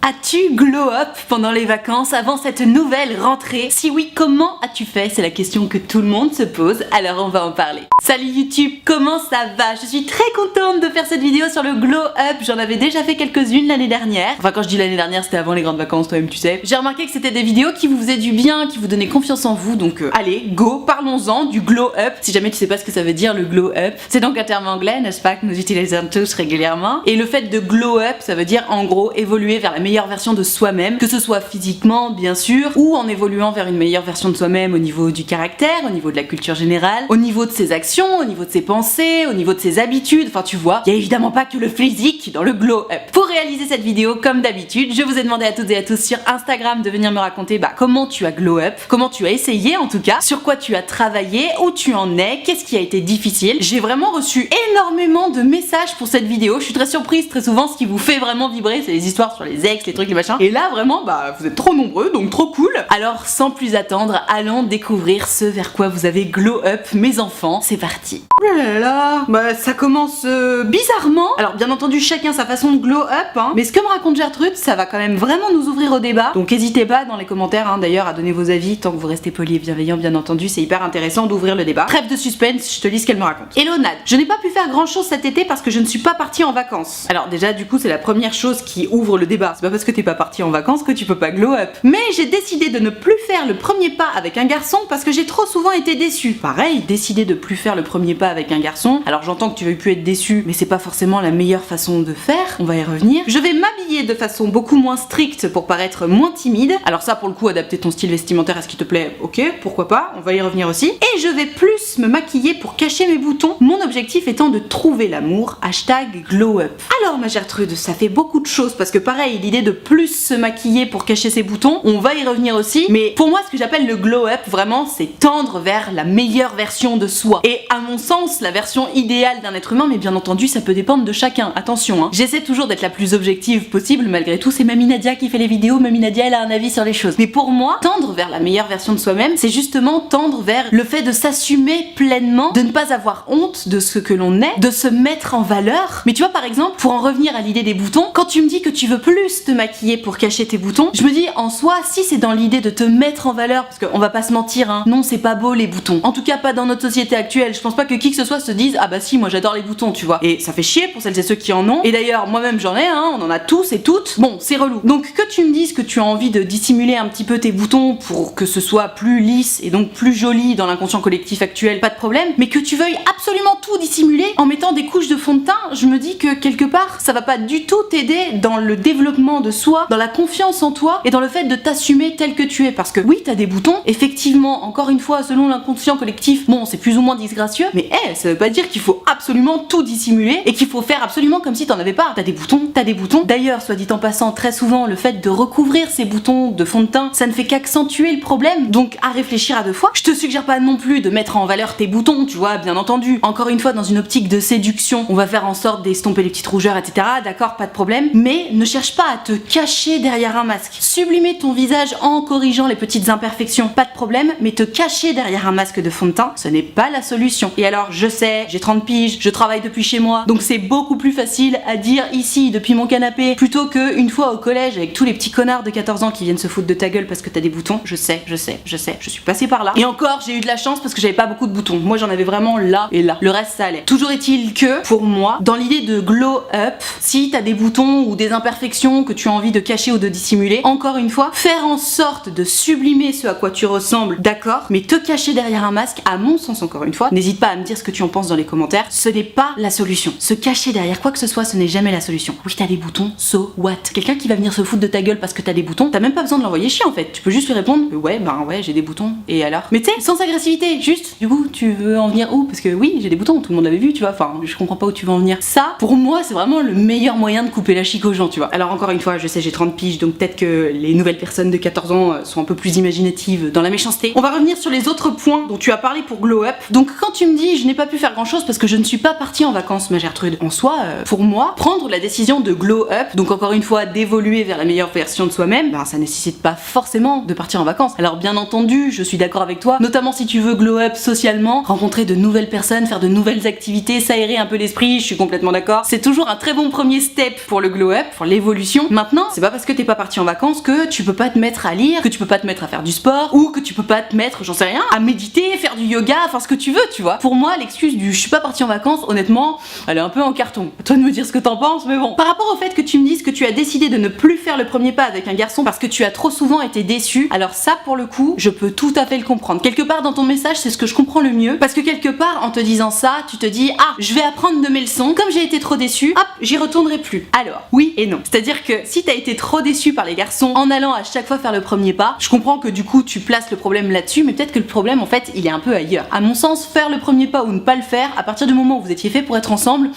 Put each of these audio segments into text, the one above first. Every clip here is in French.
As-tu glow up pendant les vacances avant cette nouvelle rentrée? Si oui, comment as-tu fait? C'est la question que tout le monde se pose, alors on va en parler. Salut YouTube, comment ça va? Je suis très contente de faire cette vidéo sur le glow up. J'en avais déjà fait quelques-unes l'année dernière. Enfin, quand je dis l'année dernière, c'était avant les grandes vacances, toi-même tu sais. J'ai remarqué que c'était des vidéos qui vous faisaient du bien, qui vous donnaient confiance en vous, donc allez, go, parlons-en du glow up. Si jamais tu sais pas ce que ça veut dire le glow up, c'est donc un terme anglais, n'est-ce pas, que nous utilisons tous régulièrement. Et le fait de glow up, ça veut dire en gros évoluer vers la meilleure version de soi-même, que ce soit physiquement bien sûr, ou en évoluant vers une meilleure version de soi-même au niveau du caractère, au niveau de la culture générale, au niveau de ses actions, au niveau de ses pensées, au niveau de ses habitudes, enfin tu vois, il y a évidemment pas que le physique dans le glow up. Pour réaliser cette vidéo, comme d'habitude, je vous ai demandé à toutes et à tous sur Instagram de venir me raconter comment tu as glow up, comment tu as essayé en tout cas, sur quoi tu as travaillé, où tu en es, qu'est-ce qui a été difficile. J'ai vraiment reçu énormément de messages pour cette vidéo, je suis très surprise, très souvent ce qui vous fait vraiment vibrer, c'est les histoires sur les ex, les trucs, les machins. Et là vraiment, vous êtes trop nombreux, donc trop cool. Alors sans plus attendre, allons découvrir ce vers quoi vous avez glow up, mes enfants, c'est parti. Oh là là, ça commence bizarrement. Alors bien entendu, chacun sa façon de glow up, hein. Mais ce que me raconte Gertrude, ça va quand même vraiment nous ouvrir au débat. Donc n'hésitez pas dans les commentaires, hein, d'ailleurs, à donner vos avis, tant que vous restez poli et bienveillant, bien entendu, c'est hyper intéressant d'ouvrir le débat. Trêve de suspense, je te lis ce qu'elle me raconte. Hello Nad, je n'ai pas pu faire grand chose cet été parce que je ne suis pas partie en vacances. Alors déjà, du coup, c'est la première chose qui ouvre le débat. C'est pas parce que t'es pas partie en vacances que tu peux pas glow up. Mais j'ai décidé de ne plus faire le premier pas avec un garçon parce que j'ai trop souvent été déçue. Pareil, décider de plus faire le premier pas avec un garçon. Alors j'entends que tu veux plus être déçu, mais c'est pas forcément la meilleure façon de faire. On va y revenir. Je vais m'habiller de façon beaucoup moins stricte pour paraître moins timide. Alors ça, pour le coup, adapter ton style vestimentaire à ce qui te plaît, ok, pourquoi pas, on va y revenir aussi. Et je vais plus me maquiller pour cacher mes boutons. Mon objectif étant de trouver l'amour. Hashtag glow up. Alors ma Gertrude, ça fait beaucoup de choses parce que pareil, l'idée de plus se maquiller pour cacher ses boutons, on va y revenir aussi. Mais pour moi, ce que j'appelle le glow up, vraiment, c'est tendre vers la meilleure version de soi. Et à mon sens, la version idéale d'un être humain, mais bien entendu, ça peut dépendre de chacun. Attention, hein. J'essaie toujours d'être la plus objective possible, malgré tout, c'est Mamie Nadia qui fait les vidéos, Mamie Nadia, elle a un avis sur les choses. Mais pour moi, tendre vers la meilleure version de soi-même, c'est justement tendre vers le fait de s'assumer pleinement, de ne pas avoir honte de ce que l'on est, de se mettre en valeur. Mais tu vois, par exemple, pour en revenir à l'idée des boutons, quand tu me dis que tu veux plus te maquiller pour cacher tes boutons, je me dis en soi, si c'est dans l'idée de te mettre en valeur, parce qu'on va pas se mentir, hein, non, c'est pas beau les boutons. En tout cas, pas dans notre société actuelle. Je pense pas que qui que ce soit se dise ah bah si, moi j'adore les boutons, tu vois. Et ça fait chier pour celles et ceux qui en ont. Et d'ailleurs, moi-même j'en ai, hein, on en a tous et toutes. Bon, c'est relou. Donc que tu me dises que tu as envie de dissimuler un petit peu tes boutons pour que ce soit plus lisse et donc plus joli dans l'inconscient collectif actuel, pas de problème. Mais que tu veuilles absolument tout dissimuler en mettant des couches de fond de teint, je me dis que quelque part, ça va pas du tout t'aider dans le développement de soi, dans la confiance en toi et dans le fait de t'assumer tel que tu es. Parce que oui, t'as des boutons, effectivement, encore une fois, selon l'inconscient collectif, bon, c'est plus ou moins disgracieux, mais ça veut pas dire qu'il faut absolument tout dissimuler et qu'il faut faire absolument comme si t'en avais pas. T'as des boutons, t'as des boutons. D'ailleurs, soit dit en passant, très souvent, le fait de recouvrir ces boutons de fond de teint, ça ne fait qu'accentuer le problème, donc à réfléchir à deux fois. Je te suggère pas non plus de mettre en valeur tes boutons, tu vois, bien entendu. Encore une fois, dans une optique de séduction, on va faire en sorte d'estomper les petites rougeurs, etc. D'accord, pas de problème. Mais ne cherche pas à te cacher derrière un masque. Sublimer ton visage en corrigeant les petites imperfections, pas de problème, mais te cacher derrière un masque de fond de teint, ce n'est pas la solution. Et alors, je sais, j'ai 30 piges, je travaille depuis chez moi, donc c'est beaucoup plus facile à dire ici, depuis mon canapé, plutôt que une fois au collège avec tous les petits connards de 14 ans qui viennent se foutre de ta gueule parce que t'as des boutons. Je sais, je suis passée par là. Et encore, j'ai eu de la chance parce que j'avais pas beaucoup de boutons. Moi, j'en avais vraiment là et là. Le reste, ça allait. Toujours est-il que, pour moi, dans l'idée de glow up, si t'as des boutons ou des imperfections que tu as envie de cacher ou de dissimuler, encore une fois, faire en sorte de sublimer ce à quoi tu ressembles, d'accord, mais te cacher derrière un masque, à mon sens, encore une fois, n'hésite pas à me dire ce que tu en penses dans les commentaires, ce n'est pas la solution. Se cacher derrière quoi que ce soit, ce n'est jamais la solution. Oui, t'as des boutons, so what? Quelqu'un qui va venir se foutre de ta gueule parce que t'as des boutons, t'as même pas besoin de l'envoyer chier en fait. Tu peux juste lui répondre ouais, j'ai des boutons, et alors? Mais tu sais, sans agressivité, juste, du coup, tu veux en venir où? Parce que oui, j'ai des boutons, tout le monde l'avait vu, tu vois, enfin, je comprends pas où tu veux en venir. Ça, pour moi, c'est vraiment le meilleur moyen de couper la chic aux gens, tu vois. Alors encore une fois, je sais, j'ai 30 piges, donc peut-être que les nouvelles personnes de 14 ans sont un peu plus imaginatives dans la méchanceté. On va revenir sur les autres points dont tu as parlé pour glow up. Donc quand tu me dis je n'ai pas pu faire grand chose parce que je ne suis pas partie en vacances, ma Gertrude, en soi, pour moi, prendre la décision de glow up, donc encore une fois d'évoluer vers la meilleure version de soi-même, ça nécessite pas forcément de partir en vacances. Alors bien entendu, je suis d'accord avec toi, notamment si tu veux glow up socialement, rencontrer de nouvelles personnes, faire de nouvelles activités, s'aérer un peu l'esprit, je suis complètement d'accord. C'est toujours un très bon premier step pour le glow up, pour l'évolution, Maintenant, c'est pas parce que t'es pas parti en vacances que tu peux pas te mettre à lire, que tu peux pas te mettre à faire du sport, ou que tu peux pas te mettre, j'en sais rien, à méditer, faire du yoga, enfin ce que tu veux, tu vois. Pour moi, l'excuse du je suis pas parti en vacances, honnêtement, elle est un peu en carton. À toi de me dire ce que t'en penses, mais bon. Par rapport au fait que tu me dises que tu as décidé de ne plus faire le premier pas avec un garçon parce que tu as trop souvent été déçu, alors ça, pour le coup, je peux tout à fait le comprendre. Quelque part dans ton message, c'est ce que je comprends le mieux, parce que quelque part, en te disant ça, tu te dis ah, je vais apprendre de mes leçons, comme j'ai été trop déçu, hop, j'y retournerai plus. Alors, oui et non. C'est-à-dire que si t'as été trop déçu par les garçons en allant à chaque fois faire le premier pas, je comprends que du coup tu places le problème là-dessus, mais peut-être que le problème en fait il est un peu ailleurs. À mon sens, faire le premier pas ou ne pas le faire, à partir du moment où vous étiez fait pour être ensemble,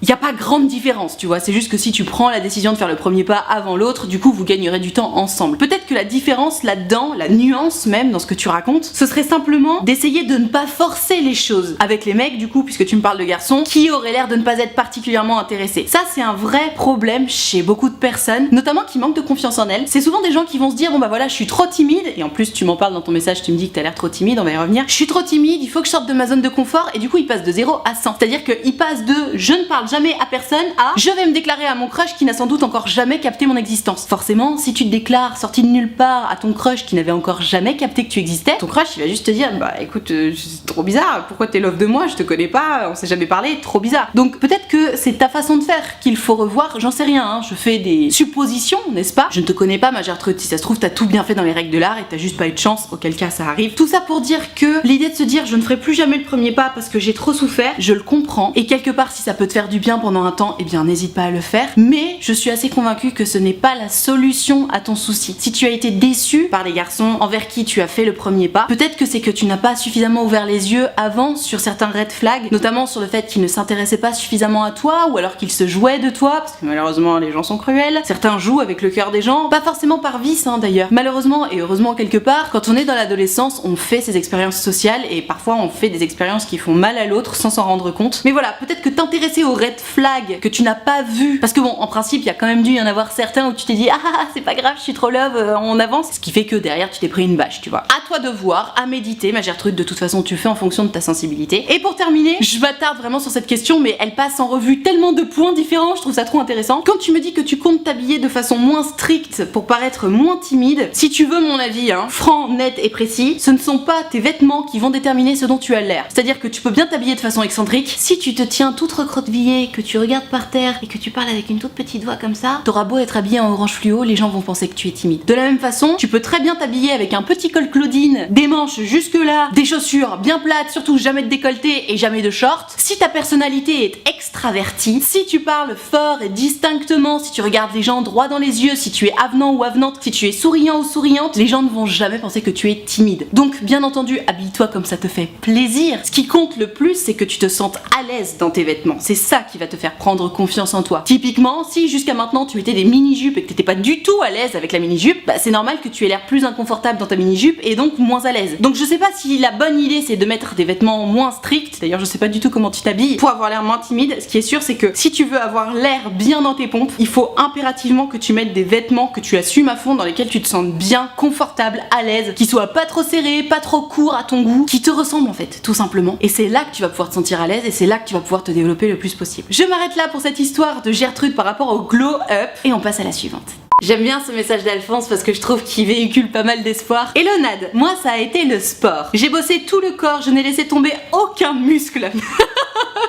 il n'y a pas grande différence, tu vois, c'est juste que si tu prends la décision de faire le premier pas avant l'autre, du coup vous gagnerez du temps ensemble. Peut-être que la différence là-dedans, la nuance même dans ce que tu racontes, ce serait simplement d'essayer de ne pas forcer les choses avec les mecs, du coup, puisque tu me parles de garçons, qui auraient l'air de ne pas être particulièrement intéressés. Ça, c'est un vrai problème chez beaucoup de personnes, notamment qui manquent de confiance en elles. C'est souvent des gens qui vont se dire, bon bah voilà, je suis trop timide, et en plus tu m'en parles dans ton message, tu me dis que t'as l'air trop timide, on va y revenir. Je suis trop timide, il faut que je sorte de ma zone de confort, et du coup ils passent de 0 à 100. C'est-à-dire qu'ils passent de je ne parle jamais à personne à je vais me déclarer à mon crush qui n'a sans doute encore jamais capté mon existence. Forcément, si tu te déclares sorti de nulle part à ton crush qui n'avait encore jamais capté que tu existais, ton crush il va juste te dire bah écoute, c'est trop bizarre, pourquoi t'es love de moi, je te connais pas, on s'est jamais parlé, trop bizarre. Donc peut-être que c'est ta façon de faire qu'il faut revoir, j'en sais rien, hein, je fais des suppositions, n'est-ce pas? Je ne te connais pas ma Gertrude, si ça se trouve t'as tout bien fait dans les règles de l'art et t'as juste pas eu de chance, auquel cas ça arrive. Tout ça pour dire que l'idée de se dire je ne ferai plus jamais le premier pas parce que j'ai trop souffert, je le comprends, et quelque part si ça peut te faire du bien pendant un temps, eh bien n'hésite pas à le faire, mais je suis assez convaincue que ce n'est pas la solution à ton souci. Si tu as été déçu par les garçons envers qui tu as fait le premier pas, peut-être que c'est que tu n'as pas suffisamment ouvert les yeux avant sur certains red flags, notamment sur le fait qu'ils ne s'intéressaient pas suffisamment à toi, ou alors qu'ils se jouaient de toi, parce que malheureusement les gens sont cruels, certains jouent avec le cœur des gens, pas forcément par vice hein, d'ailleurs. Malheureusement et heureusement quelque part, quand on est dans l'adolescence, on fait ces expériences sociales, et parfois on fait des expériences qui font mal à l'autre sans s'en rendre compte. Mais voilà, peut-être que t'intéresser aux red flags que tu n'as pas vu, parce que bon, en principe il y a quand même dû y en avoir certains où tu t'es dit ah c'est pas grave, je suis trop love, on avance, ce qui fait que derrière tu t'es pris une bâche, tu vois. À toi de voir, à méditer, ma Gertrude, de toute façon tu fais en fonction de ta sensibilité. Et pour terminer, je m'attarde vraiment sur cette question, mais elle passe en revue tellement de points différents, je trouve ça trop intéressant. Quand tu me dis que tu comptes t'habiller de façon moins stricte pour paraître moins timide, si tu veux mon avis, hein, franc, net et précis, ce ne sont pas tes vêtements qui vont déterminer ce dont tu as l'air. C'est-à-dire que tu peux bien t'habiller de façon excentrique, si tu te tiens toute recroquevillée, que tu regardes par terre et que tu parles avec une toute petite voix comme ça, t'auras beau être habillé en orange fluo, les gens vont penser que tu es timide. De la même façon, tu peux très bien t'habiller avec un petit col Claudine, des manches jusque là, des chaussures bien plates, surtout jamais de décolleté et jamais de short. Si ta personnalité est extravertie, si tu parles fort et distinctement, si tu regardes les gens droit dans les yeux, si tu es avenant ou avenante, si tu es souriant ou souriante, les gens ne vont jamais penser que tu es timide. Donc bien entendu, habille-toi comme ça te fait plaisir. Ce qui compte le plus, c'est que tu te sentes à l'aise dans tes vêtements. C'est ça qui va te faire prendre confiance en toi. Typiquement, si jusqu'à maintenant tu mettais des mini-jupes et que t'étais pas du tout à l'aise avec la mini-jupe, bah c'est normal que tu aies l'air plus inconfortable dans ta mini-jupe et donc moins à l'aise. Donc je sais pas si la bonne idée c'est de mettre des vêtements moins stricts, d'ailleurs je sais pas du tout comment tu t'habilles pour avoir l'air moins timide. Ce qui est sûr c'est que si tu veux avoir l'air bien dans tes pompes, il faut impérativement que tu mettes des vêtements que tu assumes à fond, dans lesquels tu te sens bien, confortable, à l'aise, qui soient pas trop serrés, pas trop courts à ton goût, qui te ressemblent en fait, tout simplement. Et c'est là que tu vas pouvoir te sentir à l'aise et c'est là que tu vas pouvoir te développer le plus possible. Je m'arrête là pour cette histoire de Gertrude par rapport au glow up et on passe à la suivante. J'aime bien ce message d'Alphonse parce que je trouve qu'il véhicule pas mal d'espoir. Hello Nad, moi ça a été le sport. J'ai bossé tout le corps, je n'ai laissé tomber aucun muscle.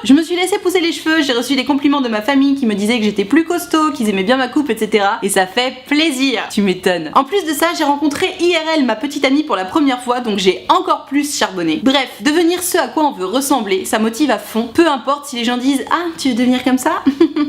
Je me suis laissé pousser les cheveux, j'ai reçu des compliments de ma famille qui me disaient que j'étais plus costaud, qu'ils aimaient bien ma coupe, etc. Et ça fait plaisir, tu m'étonnes. En plus de ça, j'ai rencontré IRL, ma petite amie, pour la première fois, donc j'ai encore plus charbonné. Bref, devenir ce à quoi on veut ressembler, ça motive à fond. Peu importe si les gens disent « Ah, tu veux devenir comme ça ?»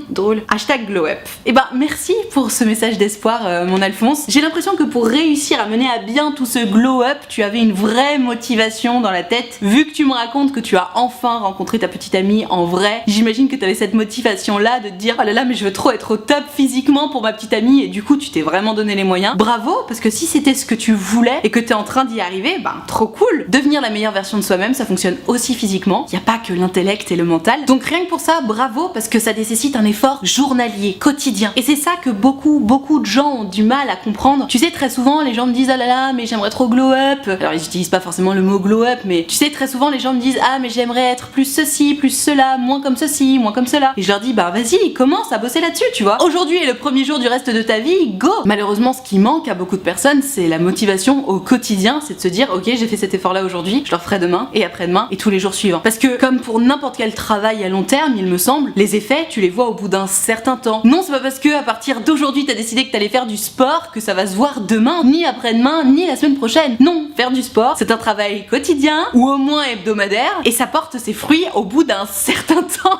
Drôle. Hashtag glow up. Et bah merci pour ce message d'espoir, mon Alphonse. J'ai l'impression que pour réussir à mener à bien tout ce glow up, tu avais une vraie motivation dans la tête. Vu que tu me racontes que tu as enfin rencontré ta petite amie en vrai, j'imagine que tu avais cette motivation là de te dire oh là là mais je veux trop être au top physiquement pour ma petite amie, et du coup tu t'es vraiment donné les moyens. Bravo, parce que si c'était ce que tu voulais et que t'es en train d'y arriver, ben trop cool. Devenir la meilleure version de soi-même, ça fonctionne aussi physiquement, y a pas que l'intellect et le mental. Donc rien que pour ça, bravo, parce que ça nécessite un effort journalier, quotidien. Et c'est ça que beaucoup de gens ont du mal à comprendre. Tu sais, très souvent les gens me disent ah là là mais j'aimerais trop glow up. Alors ils utilisent pas forcément le mot glow up, mais tu sais très souvent les gens me disent ah mais j'aimerais être plus ceci, plus cela. cela, moins comme ceci, moins comme cela. Et je leur dis bah vas-y, commence à bosser là-dessus, tu vois. Aujourd'hui est le premier jour du reste de ta vie, go. Malheureusement, ce qui manque à beaucoup de personnes, c'est la motivation au quotidien, c'est de se dire ok, j'ai fait cet effort là aujourd'hui, je le referai demain et après-demain et tous les jours suivants. Parce que comme pour n'importe quel travail à long terme, il me semble, les effets, tu les vois au bout d'un certain temps. Non, c'est pas parce que à partir d'aujourd'hui t'as décidé que t'allais faire du sport que ça va se voir demain, ni après-demain, ni la semaine prochaine. Non, faire du sport, c'est un travail quotidien ou au moins hebdomadaire et ça porte ses fruits au bout d'un certain temps.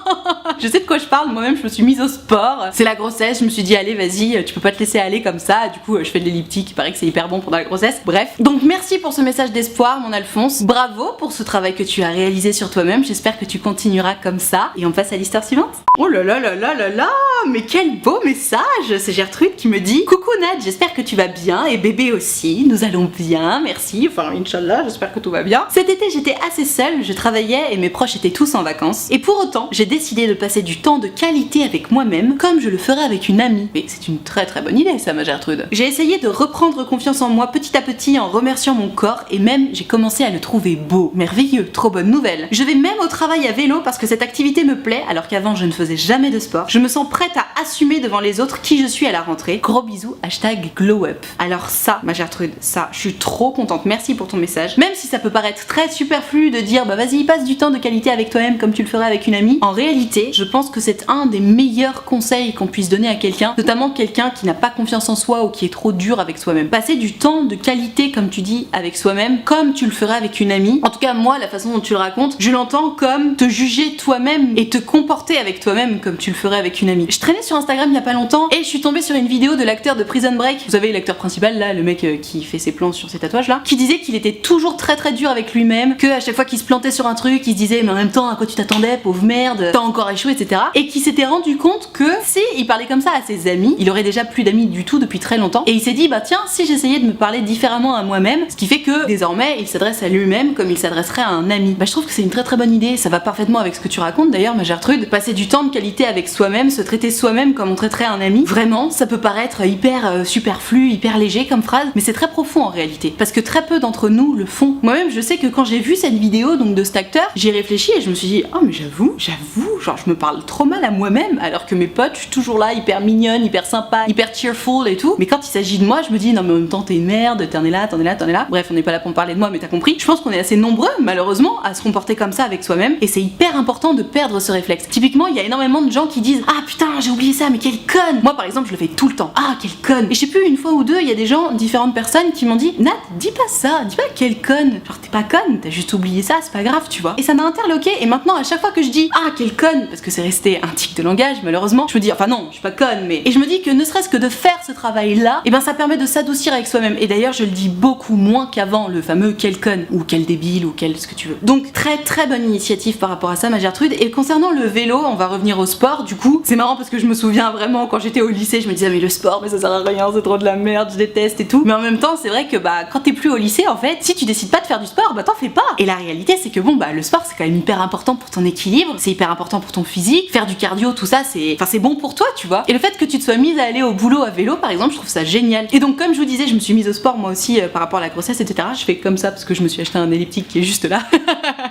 Je sais de quoi je parle, moi-même je me suis mise au sport. C'est la grossesse, je me suis dit allez vas-y, tu peux pas te laisser aller comme ça. Du coup je fais de l'elliptique, il paraît que c'est hyper bon pendant la grossesse. Bref, donc merci pour ce message d'espoir mon Alphonse. Bravo pour ce travail que tu as réalisé sur toi-même. J'espère que tu continueras comme ça. Et on passe à l'histoire suivante. Oh là là là là là là, mais quel beau message. C'est Gertrude qui me dit coucou Nad, j'espère que tu vas bien et bébé aussi. Nous allons bien, merci. Enfin Inch'Allah, j'espère que tout va bien. Cet été j'étais assez seule, je travaillais et mes proches étaient tous en vacances. Et pour autant, j'ai décidé de passer du temps de qualité avec moi-même comme je le ferais avec une amie. Mais c'est une très très bonne idée ça ma Gertrude. J'ai essayé de reprendre confiance en moi petit à petit en remerciant mon corps et même j'ai commencé à le trouver beau, merveilleux, trop bonne nouvelle. Je vais même au travail à vélo parce que cette activité me plaît alors qu'avant je ne faisais jamais de sport. Je me sens prête à assumer devant les autres qui je suis à la rentrée. Gros bisous, #glow-up. Alors ça ma Gertrude, ça, je suis trop contente, merci pour ton message. Même si ça peut paraître très superflu de dire bah vas-y passe du temps de qualité avec toi-même comme tu le ferais avec une amie, en réalité je pense que c'est un des meilleurs conseils qu'on puisse donner à quelqu'un, notamment quelqu'un qui n'a pas confiance en soi ou qui est trop dur avec soi-même. Passer du temps de qualité comme tu dis avec soi-même comme tu le ferais avec une amie. En tout cas moi la façon dont tu le racontes, je l'entends comme te juger toi-même et te comporter avec toi-même comme tu le ferais avec une amie. Je traînais sur Instagram il y a pas longtemps et je suis tombée sur une vidéo de l'acteur de Prison Break. Vous savez l'acteur principal là, le mec qui fait ses plans sur ses tatouages là, qui disait qu'il était toujours très très dur avec lui-même, que à chaque fois qu'il se plantait sur un truc, il se disait mais en même temps à quoi tu t'attendais pauvre merde, t'as encore échoué etc. Et qui s'était rendu compte que si il parlait comme ça à ses amis, il aurait déjà plus d'amis du tout depuis très longtemps et il s'est dit bah tiens si j'essayais de me parler différemment à moi-même, ce qui fait que désormais il s'adresse à lui-même comme il s'adresserait à un ami. Bah je trouve que c'est une très très bonne idée, ça va parfaitement avec ce que tu racontes d'ailleurs ma Gertrude, passer du temps de qualité avec soi-même, se traiter soi-même comme on traiterait un ami. Vraiment ça peut paraître hyper superflu, hyper léger comme phrase, mais c'est très profond en réalité parce que très peu d'entre nous le font. Moi-même je sais que quand j'ai vu cette vidéo donc de cet acteur, j'ai réfléchi et je me suis dit oh mais j'avoue, genre je me parle trop mal à moi-même alors que mes potes, je suis toujours là hyper mignonne, hyper sympa, hyper cheerful et tout, mais quand il s'agit de moi je me dis non mais en même temps t'es une merde, t'en es là. Bref on n'est pas là pour me parler de moi mais t'as compris. Je pense qu'on est assez nombreux malheureusement à se comporter comme ça avec soi-même et c'est hyper important de perdre ce réflexe. Typiquement il y a énormément de gens qui disent ah putain j'ai oublié ça mais quelle conne. Moi par exemple je le fais tout le temps, ah quelle conne. Et je sais plus une fois ou deux il y a des gens, différentes personnes qui m'ont dit Nat dis pas ça, dis pas quelle conne, genre t'es pas conne, t'as juste oublié ça, c'est pas grave tu vois. Et ça m'a interloqué et maintenant à chaque fois que je dis ah quelle conne, parce que c'est resté un tic de langage malheureusement, je me dis enfin non je suis pas conne mais, et je me dis que ne serait-ce que de faire ce travail là, et ben ça permet de s'adoucir avec soi-même. Et d'ailleurs je le dis beaucoup moins qu'avant le fameux quelle conne ou quel débile ou quel ce que tu veux. Donc très très bonne initiative par rapport à ça ma Gertrude. Et concernant le vélo, on va revenir au sport du coup. C'est marrant parce que je me souviens vraiment quand j'étais au lycée je me disais mais le sport mais ça sert à rien, c'est trop de la merde, je déteste et tout. Mais en même temps c'est vrai que bah quand t'es plus au lycée en fait, si tu décides pas de faire du sport bah t'en fais pas. Et la réalité c'est que bon bah le sport c'est quand même hyper important pour ton équilibre, c'est hyper important pour ton physique, faire du cardio tout ça c'est bon pour toi tu vois. Et le fait que tu te sois mise à aller au boulot à vélo par exemple je trouve ça génial. Et donc comme je vous disais je me suis mise au sport moi aussi par rapport à la grossesse etc. Je fais comme ça parce que je me suis acheté un elliptique qui est juste là.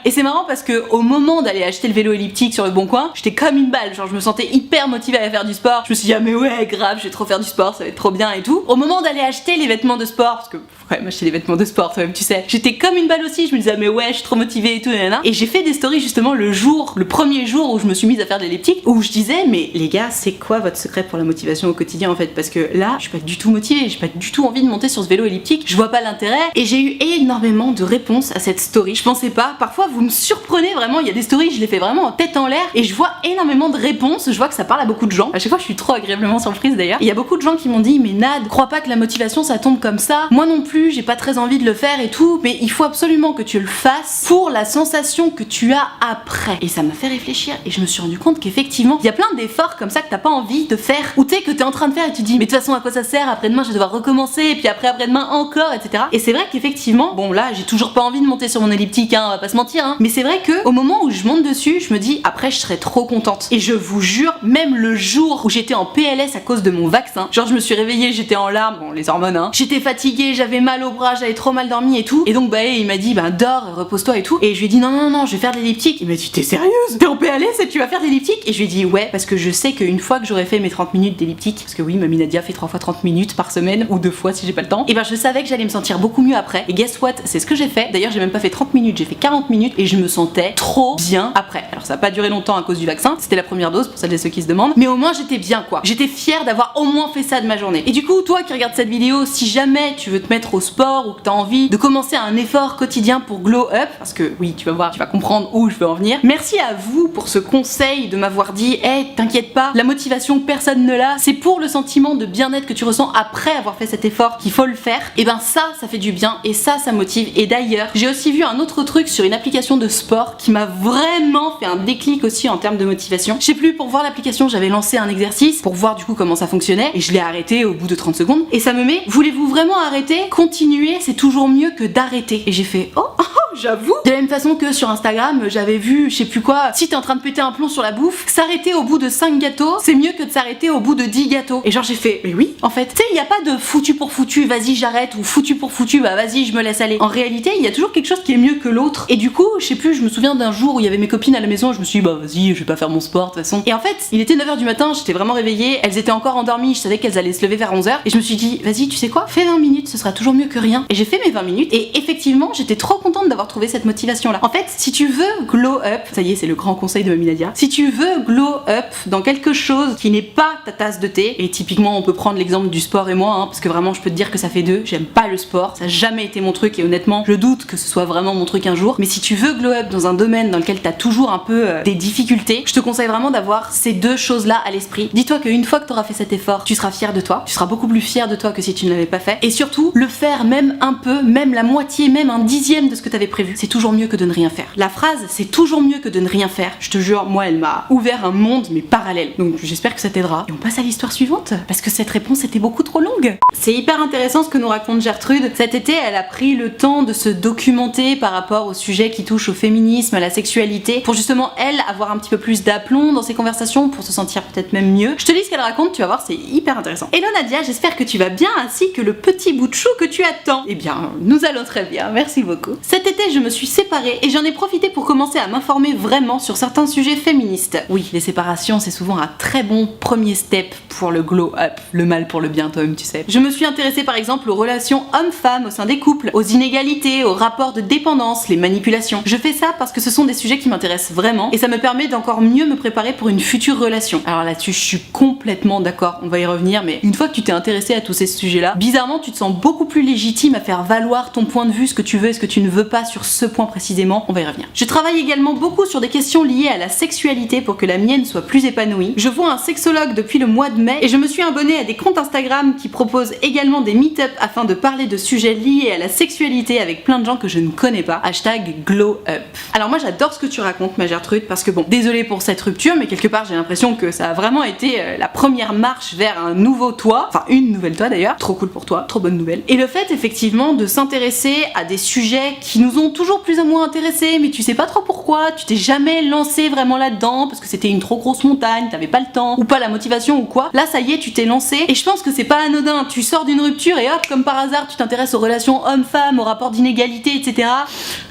Et c'est marrant parce que au moment d'aller acheter le vélo elliptique sur le bon coin, j'étais comme une balle, genre je me sentais hyper motivée à faire du sport. Je me suis dit ah mais ouais grave je vais trop faire du sport, ça va être trop bien et tout. Au moment d'aller acheter les vêtements de sport, parce que faut quand même acheter les vêtements de sport toi-même tu sais, j'étais comme une balle aussi, je me disais ah mais ouais je suis trop motivée et tout nanana. Et j'ai fait des stories justement le premier jour où je me suis mise à faire de l'elliptique, où je disais mais les gars c'est quoi votre secret pour la motivation au quotidien en fait, parce que là je suis pas du tout motivée, j'ai pas du tout envie de monter sur ce vélo elliptique, je vois pas l'intérêt. Et j'ai eu énormément de réponses à cette story, je pensais pas, parfois vous me surprenez vraiment, il y a des stories je les fais vraiment en tête en l'air et je vois énormément de réponses, je vois que ça parle à beaucoup de gens, à chaque fois je suis trop agréablement surprise d'ailleurs. Il y a beaucoup de gens qui m'ont dit mais Nad, crois pas que la motivation ça tombe comme ça, moi non plus j'ai pas très envie de le faire et tout, mais il faut absolument que tu le fasses pour la sensation que tu as après. Et ça m'a fait réfléchir et je me suis rendu compte qu'effectivement il y a plein d'efforts comme ça que t'as pas envie de faire, ou t'es que t'es en train de faire et tu dis mais de toute façon à quoi ça sert, après-demain je vais devoir recommencer et puis après-demain encore etc. Et c'est vrai qu'effectivement bon là j'ai toujours pas envie de monter sur mon elliptique hein, on va pas se mentir hein, mais c'est vrai que au moment où je monte dessus je me dis après je serai trop contente. Et je vous jure même le jour où j'étais en PLS à cause de mon vaccin, genre je me suis réveillée, j'étais en larmes, bon les hormones hein, j'étais fatiguée, j'avais mal au bras, j'avais trop mal dormi et tout, et donc bah il m'a dit bah dors, repose-toi et tout, et je lui ai dit non je vais faire de l'elliptique. Il m'a dit t'es sérieuse, t'es en PLS et tu vas faire de l'elliptique? Et je lui ai dit ouais, parce que je sais qu'une fois que j'aurais fait mes 30 minutes d'elliptique, parce que oui, Mamie Nadia fait 3 fois 30 minutes par semaine, ou 2 fois si j'ai pas le temps, et ben je savais que j'allais me sentir beaucoup mieux après. Et guess what, c'est ce que j'ai fait. D'ailleurs, j'ai même pas fait 30 minutes, j'ai fait 40 minutes et je me sentais trop bien après. Alors ça a pas duré longtemps à cause du vaccin, c'était la première dose pour celles et ceux qui se demandent, mais au moins j'étais bien quoi. J'étais fière d'avoir au moins fait ça de ma journée. Et du coup, toi qui regardes cette vidéo, si jamais tu veux te mettre au sport ou que t'as envie de commencer un effort quotidien pour glow up, parce que oui, tu vas voir, tu vas comprendre où je veux en venir. Merci à vous pour ce conseil de m'avoir dit hey, t'inquiète pas, la motivation personne ne l'a, c'est pour le sentiment de bien-être que tu ressens après avoir fait cet effort qu'il faut le faire. Et ben ça fait du bien et ça motive. Et d'ailleurs, j'ai aussi vu un autre truc sur une application de sport qui m'a vraiment fait un déclic aussi en termes de motivation. Je sais plus, pour voir l'application, j'avais lancé un exercice pour voir du coup comment ça fonctionnait et je l'ai arrêté au bout de 30 secondes et ça me met voulez-vous vraiment arrêter? Continuer, c'est toujours mieux que d'arrêter. Et j'ai fait oh j'avoue. De la même façon que sur Instagram, j'avais vu, je sais plus quoi, si t'es en train de péter un plomb sur la bouffe, s'arrêter au bout de 5 gâteaux, c'est mieux que de s'arrêter au bout de 10 gâteaux. Et genre j'ai fait, mais oui, en fait. Tu sais, il y a pas de foutu pour foutu, vas-y j'arrête, ou foutu pour foutu, bah vas-y je me laisse aller. En réalité, il y a toujours quelque chose qui est mieux que l'autre. Et du coup, je sais plus, je me souviens d'un jour où il y avait mes copines à la maison, je me suis dit, bah vas-y, je vais pas faire mon sport de toute façon. Et en fait, il était 9h du matin, j'étais vraiment réveillée, elles étaient encore endormies, je savais qu'elles allaient se lever vers 11h, et je me suis dit, vas-y, tu sais quoi, fais 20 minutes, ce sera toujours mieux que rien. Et j'ai fait mes 20 minutes, et effectivement, j'étais trop contente d'avoir trouvé cette motivation là. En fait, si tu veux glow up, ça y est, c'est le grand conseil de Mamie Nadia. Si tu veux glow up dans quelque chose qui n'est pas ta tasse de thé, et typiquement on peut prendre l'exemple du sport et moi, parce que vraiment je peux te dire que ça fait deux, j'aime pas le sport, ça a jamais été mon truc et honnêtement je doute que ce soit vraiment mon truc un jour. Mais si tu veux glow up dans un domaine dans lequel t'as toujours un peu des difficultés, je te conseille vraiment d'avoir ces deux choses là à l'esprit. Dis-toi qu'une fois que t'auras fait cet effort, tu seras fier de toi, tu seras beaucoup plus fier de toi que si tu ne l'avais pas fait, et surtout le faire même un peu, même la moitié, même un dixième de ce que t'avais prévu, c'est toujours mieux que de ne rien faire. La phrase c'est toujours mieux que de ne rien faire, je te jure, moi elle m'a ouvert un monde mais parallèle. Donc j'espère que ça t'aidera. Et on passe à l'histoire suivante parce que cette réponse était beaucoup trop longue. C'est hyper intéressant ce que nous raconte Gertrude. Cet été, elle a pris le temps de se documenter par rapport aux sujets qui touchent au féminisme, à la sexualité, pour justement elle avoir un petit peu plus d'aplomb dans ses conversations, pour se sentir peut-être même mieux. Je te lis ce qu'elle raconte, tu vas voir, c'est hyper intéressant. Hello Nadia, j'espère que tu vas bien ainsi que le petit bout de chou que tu attends. Eh bien, nous allons très bien, merci beaucoup. Cet été, je me suis séparée et j'en ai profité pour commencer à m'informer vraiment sur certains sujets féministes. Oui, les séparations, c'est souvent un très bon premier step pour le glow up, le mal pour le bien, toi-même, tu sais. Je me suis intéressée par exemple aux relations hommes-femmes au sein des couples, aux inégalités, aux rapports de dépendance, les manipulations. Je fais ça parce que ce sont des sujets qui m'intéressent vraiment et ça me permet d'encore mieux me préparer pour une future relation. Alors là-dessus, je suis complètement d'accord, on va y revenir, mais une fois que tu t'es intéressé à tous ces sujets-là, bizarrement, tu te sens beaucoup plus légitime à faire valoir ton point de vue, ce que tu veux et ce que tu ne veux pas sur ce point précisément, on va y revenir. Je travaille également beaucoup sur des questions liées à la sexualité pour que la mienne soit plus épanouie. Je vois un sexologue depuis le mois de mai et je me suis abonnée à des comptes Instagram qui proposent également des meet-up afin de parler de sujets liés à la sexualité avec plein de gens que je ne connais pas. Hashtag glow up. Alors moi j'adore ce que tu racontes ma Gertrude parce que bon, désolée pour cette rupture mais quelque part j'ai l'impression que ça a vraiment été la première marche vers un nouveau toi, enfin une nouvelle toi d'ailleurs, trop cool pour toi, trop bonne nouvelle. Et le fait effectivement de s'intéresser à des sujets qui nous ont toujours plus ou moins intéressés mais tu sais pas trop pourquoi, tu t'es jamais lancé vraiment là-dedans parce que c'était une trop grosse montagne, t'avais pas le temps ou pas la motivation ou quoi. Là ça y est, tu t'es lancé et je pense que c'est pas anodin, tu sors d'une rupture et hop comme par hasard tu t'intéresses aux relations hommes-femmes, aux rapports d'inégalité, etc.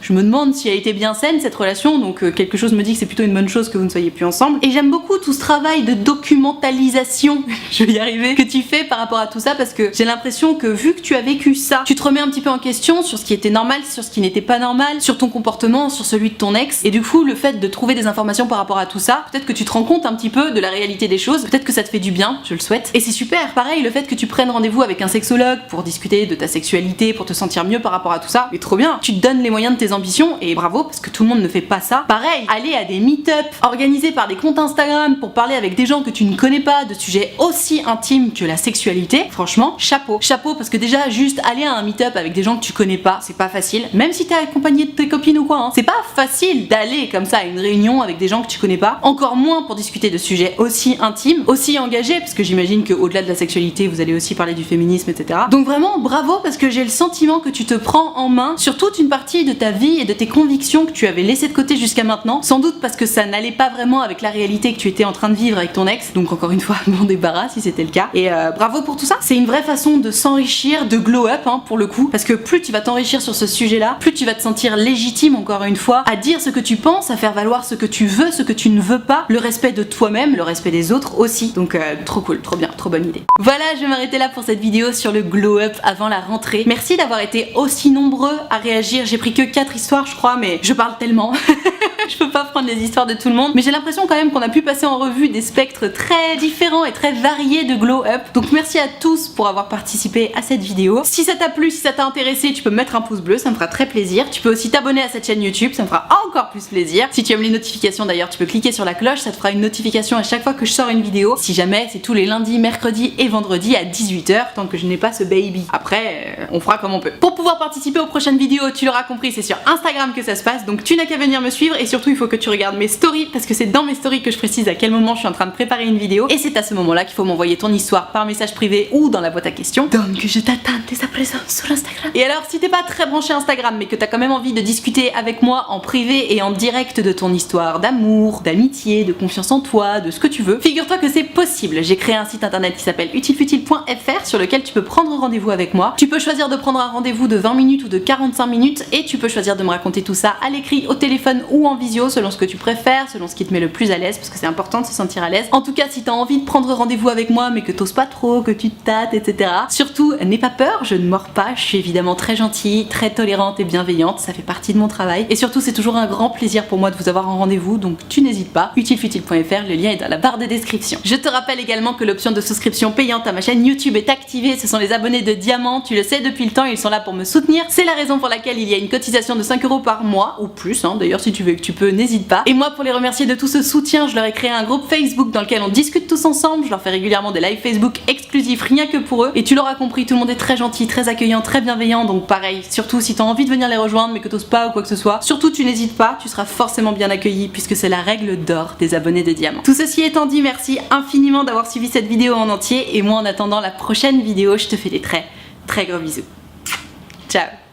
Je me demande si elle a été bien saine cette relation, donc quelque chose me dit que c'est plutôt une bonne chose que vous ne soyez plus ensemble. Et j'aime beaucoup tout ce travail de documentalisation, je vais y arriver, que tu fais par rapport à tout ça parce que j'ai l'impression que vu que tu as vécu ça, tu te remets un petit peu en question sur ce qui était normal, sur ce qui n'était pas normal, sur ton comportement, sur celui de ton ex. Et du coup le fait de trouver des informations par rapport à tout ça, peut-être que tu te rends compte un petit peu de la réalité des choses, peut-être que ça te fait du bien, je le souhaite. Et c'est super, pareil le fait que tu prennes rendez-vous avec un sexologue pour discuter de ta sexualité, pour te sentir mieux par rapport à tout ça, mais trop bien, tu te donnes les moyens de tes ambitions et bravo parce que tout le monde ne fait pas ça. Pareil, aller à des meet-up organisés par des comptes Instagram pour parler avec des gens que tu ne connais pas de sujets aussi intimes que la sexualité, franchement, chapeau. Chapeau parce que déjà juste aller à un meet-up avec des gens que tu connais pas, c'est pas facile, même si t'es accompagné de tes copines ou quoi, hein. C'est pas facile d'aller comme ça à une réunion avec des gens que tu connais pas, encore moins pour discuter de sujets aussi intimes, aussi engagés, parce que j'imagine qu'au-delà de la sexualité, vous allez aussi parler du féminisme, etc. Donc vraiment, bravo parce que j'ai le sentiment que tu te prends en main sur toute une partie de ta vie vie et de tes convictions que tu avais laissées de côté jusqu'à maintenant, sans doute parce que ça n'allait pas vraiment avec la réalité que tu étais en train de vivre avec ton ex, donc encore une fois, m'en débarras si c'était le cas. Et bravo pour tout ça. C'est une vraie façon de s'enrichir, de glow up pour le coup, parce que plus tu vas t'enrichir sur ce sujet-là, plus tu vas te sentir légitime encore une fois à dire ce que tu penses, à faire valoir ce que tu veux, ce que tu ne veux pas, le respect de toi-même, le respect des autres aussi. Donc trop cool, trop bien, trop bonne idée. Voilà, je vais m'arrêter là pour cette vidéo sur le glow up avant la rentrée. Merci d'avoir été aussi nombreux à réagir. J'ai pris que 4 histoires je crois, mais je parle tellement. Je peux pas prendre les histoires de tout le monde, mais j'ai l'impression quand même qu'on a pu passer en revue des spectres très différents et très variés de glow up. Donc merci à tous pour avoir participé à cette vidéo. Si ça t'a plu, si ça t'a intéressé, tu peux me mettre un pouce bleu, ça me fera très plaisir. Tu peux aussi t'abonner à cette chaîne YouTube, ça me fera encore plus plaisir. Si tu aimes les notifications d'ailleurs, tu peux cliquer sur la cloche, ça te fera une notification à chaque fois que je sors une vidéo. Si jamais, c'est tous les lundis, mercredis et vendredis à 18 h tant que je n'ai pas ce baby. Après, on fera comme on peut. Pour pouvoir participer aux prochaines vidéos, tu l'auras compris, c'est sur Instagram que ça se passe, donc tu n'as qu'à venir me suivre et surtout il faut que tu regardes mes stories parce que c'est dans mes stories que je précise à quel moment je suis en train de préparer une vidéo et c'est à ce moment-là qu'il faut m'envoyer ton histoire par message privé ou dans la boîte à questions. Donc je t'attends dès à présent sur Instagram. Et alors si t'es pas très branché Instagram mais que t'as quand même envie de discuter avec moi en privé et en direct de ton histoire d'amour, d'amitié, de confiance en toi, de ce que tu veux, figure-toi que c'est possible. J'ai créé un site internet qui s'appelle utilefutile.fr sur lequel tu peux prendre rendez-vous avec moi. Tu peux choisir de prendre un rendez-vous de 20 minutes ou de 45 minutes et tu peux choisir de me raconter tout ça à l'écrit, au téléphone ou en visio selon ce que tu préfères, selon ce qui te met le plus à l'aise parce que c'est important de se sentir à l'aise. En tout cas, si t'as envie de prendre rendez-vous avec moi mais que t'oses pas trop, que tu te tâtes, etc. Surtout, n'aie pas peur, je ne mords pas, je suis évidemment très gentille, très tolérante et bienveillante, ça fait partie de mon travail. Et surtout, c'est toujours un grand plaisir pour moi de vous avoir en rendez-vous, donc tu n'hésites pas. Utilefutile.fr, le lien est dans la barre de description. Je te rappelle également que l'option de souscription payante à ma chaîne YouTube est activée, ce sont les abonnés de Diamant, tu le sais depuis le temps, ils sont là pour me soutenir. C'est la raison pour laquelle il y a une cotisation de 5 € par mois, ou plus, d'ailleurs si tu veux que tu peux, n'hésite pas. Et moi, pour les remercier de tout ce soutien, je leur ai créé un groupe Facebook dans lequel on discute tous ensemble, je leur fais régulièrement des lives Facebook exclusifs rien que pour eux. Et tu l'auras compris, tout le monde est très gentil, très accueillant, très bienveillant, donc pareil, surtout si t'as envie de venir les rejoindre mais que t'oses pas ou quoi que ce soit, surtout tu n'hésites pas, tu seras forcément bien accueilli puisque c'est la règle d'or des abonnés de Diamant. Tout ceci étant dit, merci infiniment d'avoir suivi cette vidéo en entier et moi en attendant la prochaine vidéo, je te fais des très gros bisous. Ciao.